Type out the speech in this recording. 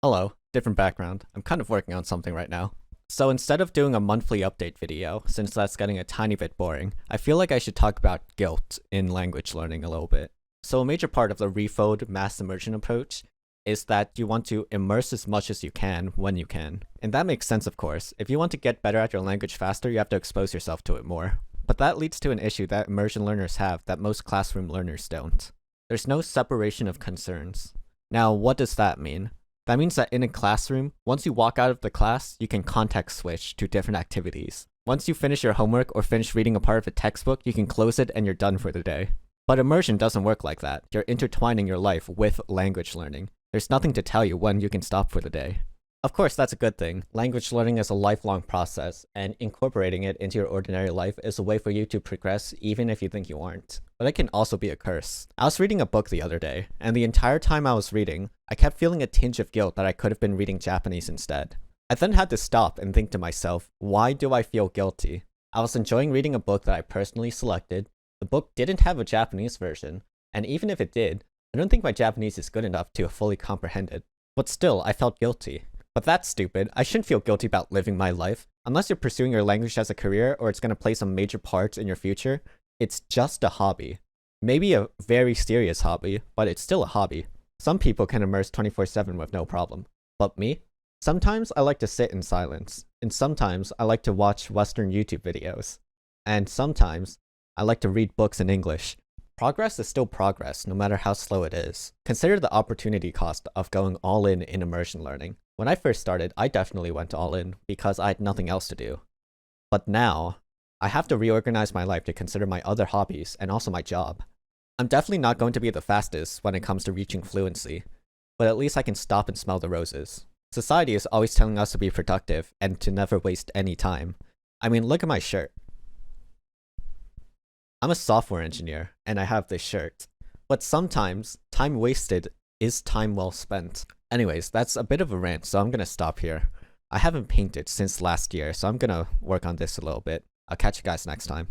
Hello, different background. I'm kind of working on something right now. So instead of doing a monthly update video, since that's getting a tiny bit boring, I feel like I should talk about guilt in language learning a little bit. So a major part of the refold mass immersion approach is that you want to immerse as much as you can when you can. And that makes sense, of course. If you want to get better at your language faster, you have to expose yourself to it more. But that leads to an issue that immersion learners have that most classroom learners don't. There's no separation of concerns. Now, what does that mean? That means that in a classroom, once you walk out of the class, you can context switch to different activities. Once you finish your homework or finish reading a part of a textbook, you can close it and you're done for the day. But immersion doesn't work like that. You're intertwining your life with language learning. There's nothing to tell you when you can stop for the day. Of course, that's a good thing. Language learning is a lifelong process, and incorporating it into your ordinary life is a way for you to progress even if you think you aren't. But it can also be a curse. I was reading a book the other day, and the entire time I was reading, I kept feeling a tinge of guilt that I could have been reading Japanese instead. I then had to stop and think to myself, why do I feel guilty? I was enjoying reading a book that I personally selected. The book didn't have a Japanese version, and even if it did, I don't think my Japanese is good enough to fully comprehend it. But still, I felt guilty. But that's stupid. I shouldn't feel guilty about living my life. Unless you're pursuing your language as a career or it's going to play some major parts in your future, it's just a hobby. Maybe a very serious hobby, but it's still a hobby. Some people can immerse 24/7 with no problem. But me? Sometimes I like to sit in silence, and sometimes I like to watch Western YouTube videos. And sometimes I like to read books in English. Progress is still progress, no matter how slow it is. Consider the opportunity cost of going all in immersion learning. When I first started, I definitely went all in because I had nothing else to do. But now, I have to reorganize my life to consider my other hobbies and also my job. I'm definitely not going to be the fastest when it comes to reaching fluency, but at least I can stop and smell the roses. Society is always telling us to be productive and to never waste any time. I mean, look at my shirt. I'm a software engineer, and I have this shirt. But sometimes, time wasted is time well spent. Anyways, that's a bit of a rant, so I'm gonna stop here. I haven't painted since last year, so I'm gonna work on this a little bit. I'll catch you guys next time.